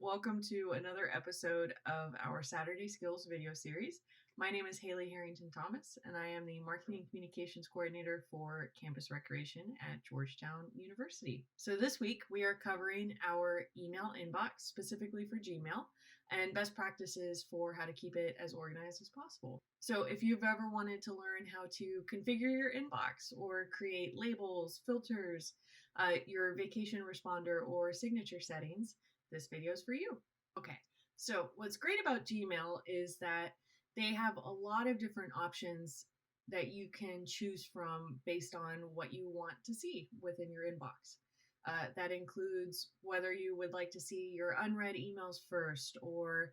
welcome to another episode of our Saturday Skills video series. My name is Haley Harrington Thomas, and I am the Marketing and Communications Coordinator for Campus Recreation at Georgetown University. So this week we are covering our email inbox, specifically for Gmail, and best practices for how to keep it as organized as possible. So if you've ever wanted to learn how to configure your inbox or create labels, filters, your vacation responder or signature settings, this video is for you. Okay, so what's great about Gmail is that they have a lot of different options that you can choose from based on what you want to see within your inbox. That includes whether you would like to see your unread emails first or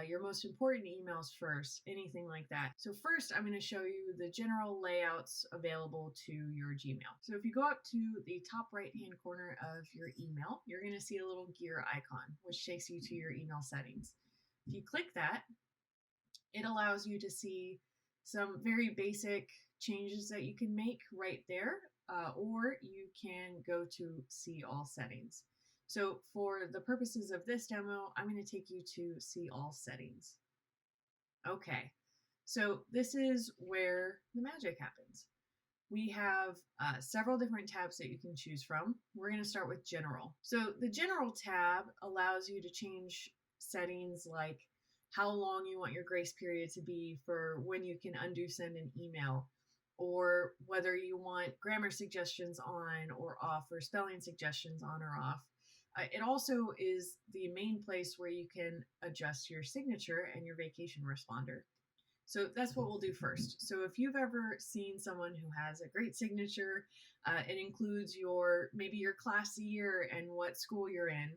your most important emails first, anything like that. So first, I'm going to show you the general layouts available to your Gmail. So if you go up to the top right-hand corner of your email, you're going to see a little gear icon, which takes you to your email settings. If you click that, it allows you to see some very basic changes that you can make right there, or you can go to see all settings. So for the purposes of this demo, I'm going to take you to see all settings. Okay, so this is where the magic happens. We have several different tabs that you can choose from. We're going to start with General. So the General tab allows you to change settings like how long you want your grace period to be for when you can undo send an email, or whether you want grammar suggestions on or off, or spelling suggestions on or off. It also is the main place where you can adjust your signature and your vacation responder. So that's what we'll do first. So if you've ever seen someone who has a great signature, it includes maybe your class year and what school you're in,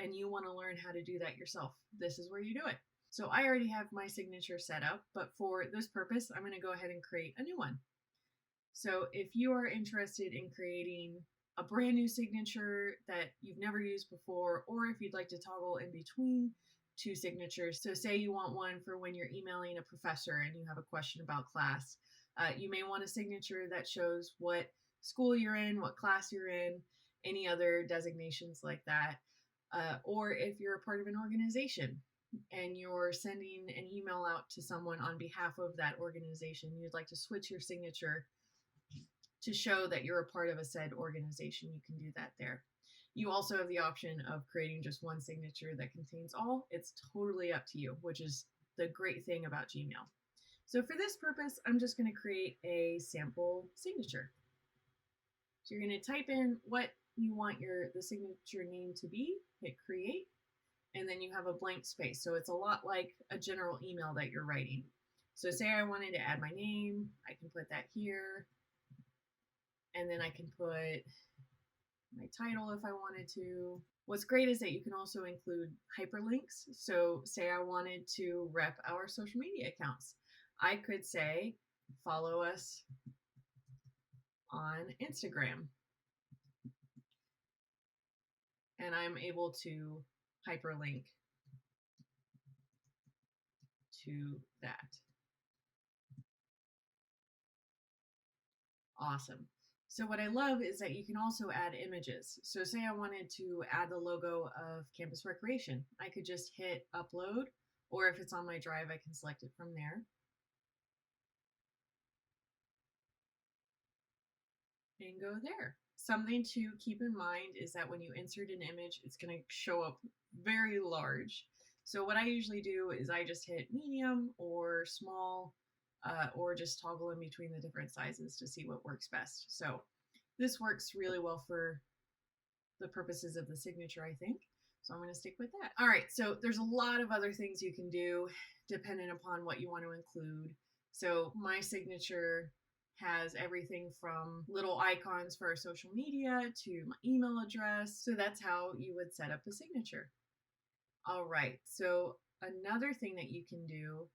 and you want to learn how to do that yourself, this is where you do it. So I already have my signature set up, but for this purpose, I'm going to go ahead and create a new one. So if you are interested in creating a brand new signature that you've never used before, or if you'd like to toggle in between two signatures. So say you want one for when you're emailing a professor and you have a question about class. You may want a signature that shows what school you're in, what class you're in, any other designations like that. Or if you're a part of an organization and you're sending an email out to someone on behalf of that organization, you'd like to switch your signature to show that you're a part of a said organization, you can do that there. You also have the option of creating just one signature that contains all. It's totally up to you, which is the great thing about Gmail. So for this purpose, I'm just going to create a sample signature. So you're going to type in what you want the signature name to be, hit create, and then you have a blank space. So it's a lot like a general email that you're writing. So say I wanted to add my name, I can put that here, and then I can put my title if I wanted to. What's great is that you can also include hyperlinks. So say I wanted to rep our social media accounts. I could say, follow us on Instagram. And I'm able to hyperlink to that. Awesome. So what I love is that you can also add images. So say I wanted to add the logo of Campus Recreation. I could just hit upload, or if it's on my drive, I can select it from there. And go there. Something to keep in mind is that when you insert an image, it's going to show up very large. So what I usually do is I just hit medium or small, or just toggle in between the different sizes to see what works best. So this works really well for the purposes of the signature, I think. So I'm going to stick with that. All right, so there's a lot of other things you can do depending upon what you want to include. So my signature has everything from little icons for our social media to my email address. So that's how you would set up a signature. All right, so another thing that you can do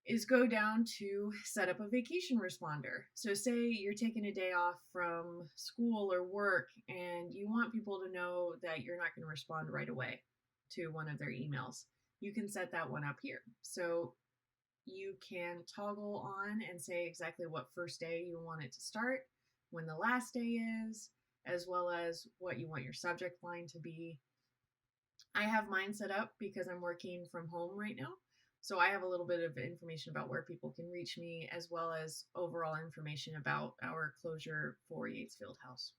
is go down to set up a vacation responder. So say you're taking a day off from school or work and you want people to know that you're not going to respond right away to one of their emails. You can set that one up here. So you can toggle on and say exactly what first day you want it to start, when the last day is, as well as what you want your subject line to be. I have mine set up because I'm working from home right now. So I have a little bit of information about where people can reach me, as well as overall information about our closure for Yates Fieldhouse.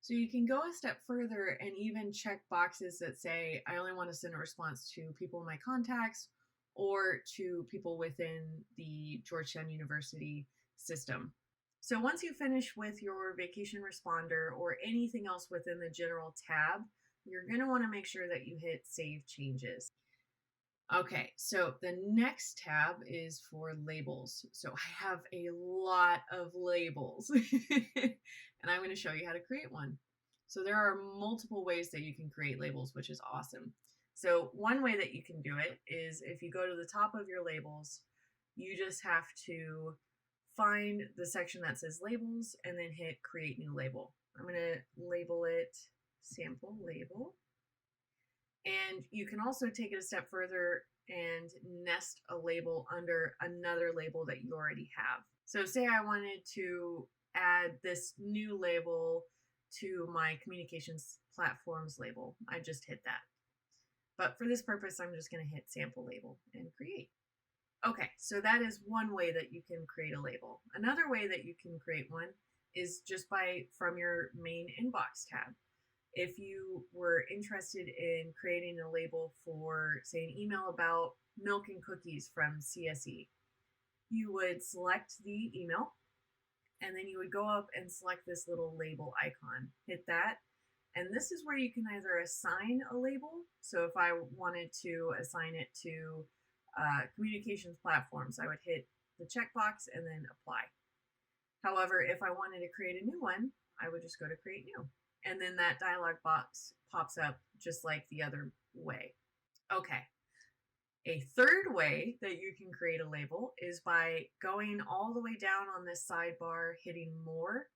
So you can go a step further and even check boxes that say, I only want to send a response to people in my contacts or to people within the Georgetown University system. So once you finish with your vacation responder or anything else within the general tab, you're going to want to make sure that you hit Save Changes. Okay, so the next tab is for labels. So I have a lot of labels and I'm going to show you how to create one. So there are multiple ways that you can create labels, which is awesome. So one way that you can do it is if you go to the top of your labels, you just have to find the section that says labels and then hit create new label. I'm going to label it sample label. And you can also take it a step further and nest a label under another label that you already have. So say I wanted to add this new label to my communications platforms label. I just hit that. But for this purpose, I'm just going to hit sample label and create. Okay, so that is one way that you can create a label. Another way that you can create one is just from your main inbox tab. If you were interested in creating a label for, say, an email about milk and cookies from CSE, you would select the email, and then you would go up and select this little label icon. Hit that, and this is where you can either assign a label. So if I wanted to assign it to communications platforms, I would hit the checkbox and then apply. However, if I wanted to create a new one, I would just go to create new. And then that dialog box pops up just like the other way. Okay. A third way that you can create a label is by going all the way down on this sidebar, hitting more,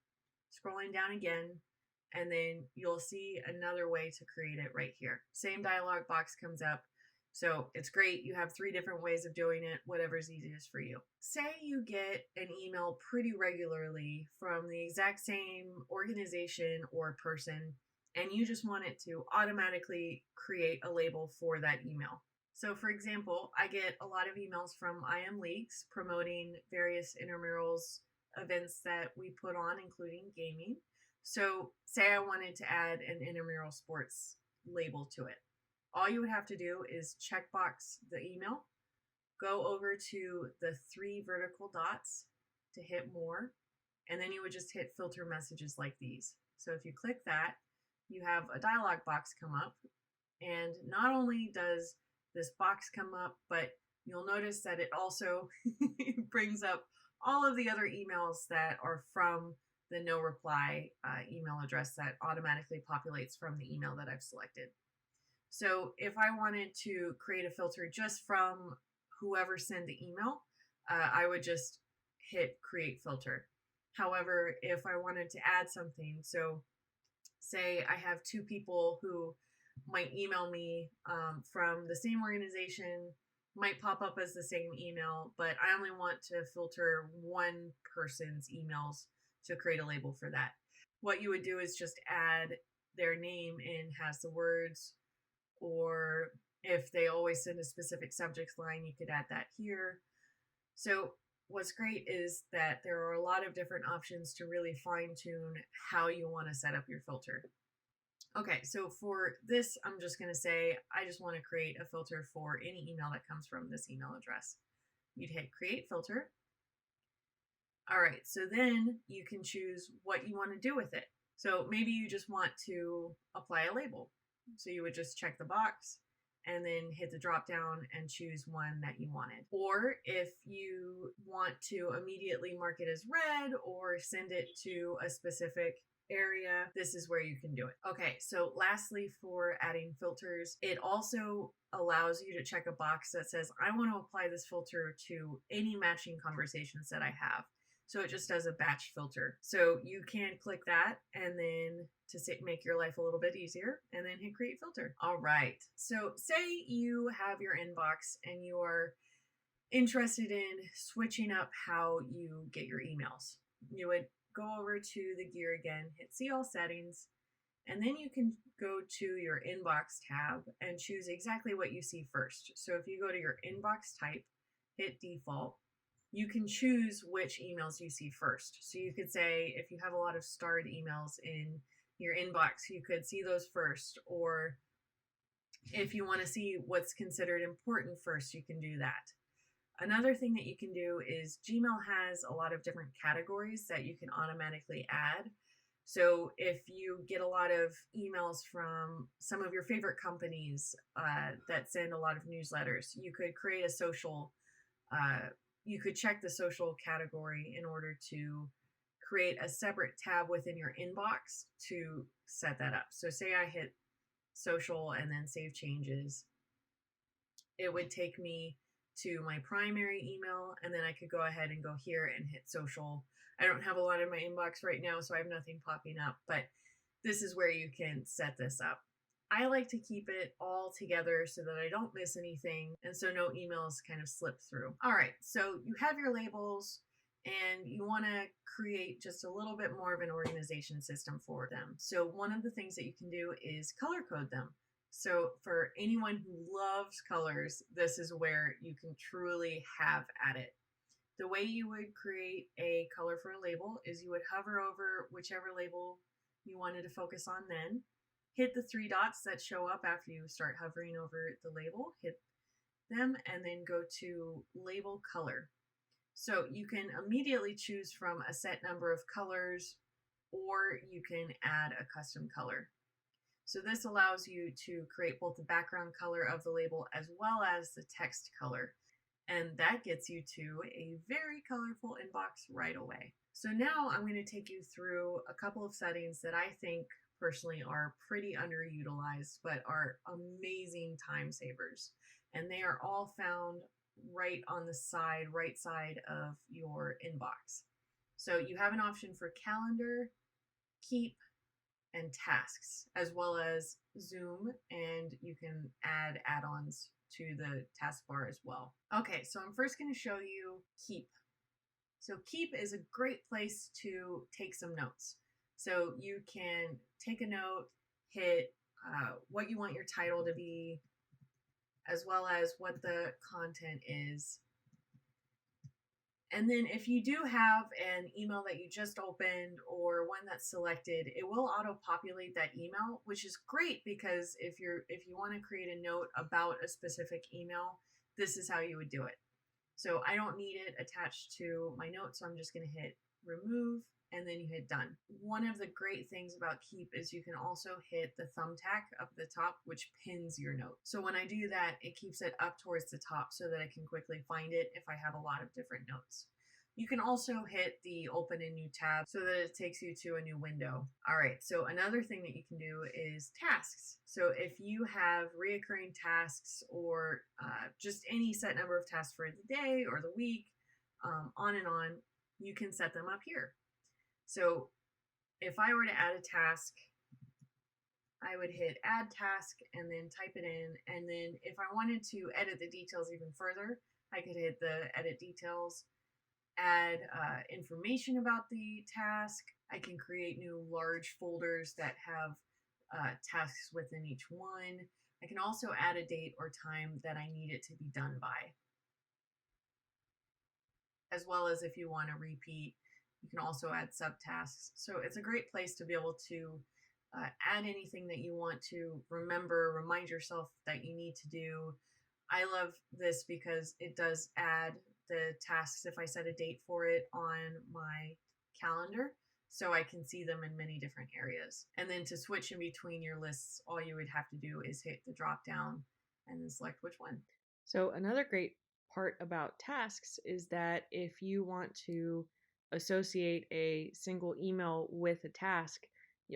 scrolling down again, and then you'll see another way to create it right here. Same dialog box comes up. So it's great. You have 3 different ways of doing it, whatever's easiest for you. Say you get an email pretty regularly from the exact same organization or person, and you just want it to automatically create a label for that email. So for example, I get a lot of emails from IM Leagues promoting various intramurals events that we put on, including gaming. So say I wanted to add an intramural sports label to it. All you would have to do is checkbox the email, go over to the 3 vertical dots to hit more, and then you would just hit filter messages like these. So if you click that, you have a dialog box come up, and not only does this box come up, but you'll notice that it also brings up all of the other emails that are from the no reply email address that automatically populates from the email that I've selected. So if I wanted to create a filter just from whoever sent the email, I would just hit create filter. However, if I wanted to add something, so say I have 2 people who might email me from the same organization, might pop up as the same email, but I only want to filter one person's emails to create a label for that. What you would do is just add their name in has the words, or if they always send a specific subject line, you could add that here. So what's great is that there are a lot of different options to really fine tune how you want to set up your filter. Okay, so for this, I'm just going to say, I just want to create a filter for any email that comes from this email address. You'd hit create filter. All right, so then you can choose what you want to do with it. So maybe you just want to apply a label. So you would just check the box and then hit the drop down and choose one that you wanted. Or if you want to immediately mark it as red or send it to a specific area, this is where you can do it. Okay, so lastly, for adding filters, it also allows you to check a box that says, I want to apply this filter to any matching conversations that I have. So it just does a batch filter. So you can click that and then to make your life a little bit easier and then hit create filter. All right. So say you have your inbox and you are interested in switching up how you get your emails. You would go over to the gear again, hit see all settings, And then you can go to your inbox tab and choose exactly what you see first. So if you go to your inbox type, hit default, you can choose which emails you see first. So you could say if you have a lot of starred emails in your inbox, you could see those first. Or if you want to see what's considered important first, you can do that. Another thing that you can do is Gmail has a lot of different categories that you can automatically add. So if you get a lot of emails from some of your favorite companies that send a lot of newsletters, you could create a social, you could check the social category in order to create a separate tab within your inbox to set that up. So say I hit social and then save changes, it would take me to my primary email, and then I could go ahead and go here and hit social. I don't have a lot in my inbox right now, so I have nothing popping up, but this is where you can set this up. I like to keep it all together so that I don't miss anything, and so no emails kind of slip through. All right, so you have your labels, and you want to create just a little bit more of an organization system for them. So one of the things that you can do is color code them. So for anyone who loves colors, this is where you can truly have at it. The way you would create a color for a label is you would hover over whichever label you wanted to focus on then, hit the three dots that show up after you start hovering over the label, hit them, and then go to label color. So you can immediately choose from a set number of colors, or you can add a custom color. So this allows you to create both the background color of the label as well as the text color. And that gets you to a very colorful inbox right away. So now I'm going to take you through a couple of settings that I think personally are pretty underutilized, but are amazing time savers. And they are all found right on the right side of your inbox. So you have an option for calendar, keep, and tasks, as well as Zoom, and you can add add-ons to the taskbar as well. Okay, so I'm first going to show you Keep. So Keep is a great place to take some notes. So you can take a note, hit what you want your title to be, as well as what the content is. And then if you do have an email that you just opened or one that's selected, it will auto-populate that email, which is great because if you want to create a note about a specific email, this is how you would do it. So I don't need it attached to my notes, so I'm just going to hit remove, and then you hit done. One of the great things about Keep is you can also hit the thumbtack up at the top, which pins your note. So when I do that, it keeps it up towards the top so that I can quickly find it if I have a lot of different notes. You can also hit the open a new tab so that it takes you to a new window. All right, so another thing that you can do is tasks. So if you have reoccurring tasks or just any set number of tasks for the day or the week, on and on, you can set them up here. So if I were to add a task, I would hit add task and then type it in. And then if I wanted to edit the details even further, I could hit the edit details, add information about the task. I can create new large folders that have tasks within each one. I can also add a date or time that I need it to be done by, as well as if you want to repeat. You can also add subtasks. So it's a great place to be able to add anything that you want to remember, remind yourself that you need to do. I love this because it does add the tasks if I set a date for it on my calendar, so I can see them in many different areas. And then to switch in between your lists, all you would have to do is hit the drop down and then select which one. So another great part about tasks is that if you want to associate a single email with a task,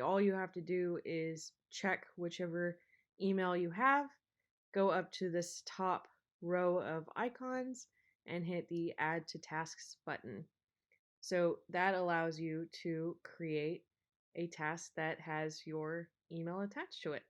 all you have to do is check whichever email you have, go up to this top row of icons, and hit the Add to Tasks button. So that allows you to create a task that has your email attached to it.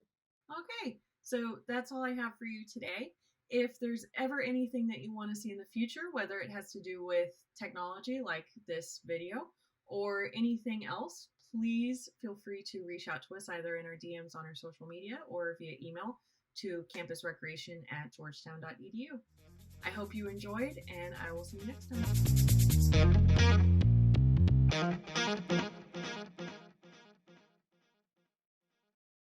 Okay, so that's all I have for you today. If there's ever anything that you want to see in the future, whether it has to do with technology like this video or anything else, please feel free to reach out to us either in our DMs on our social media or via email to campusrecreation@georgetown.edu. I hope you enjoyed, and I will see you next time.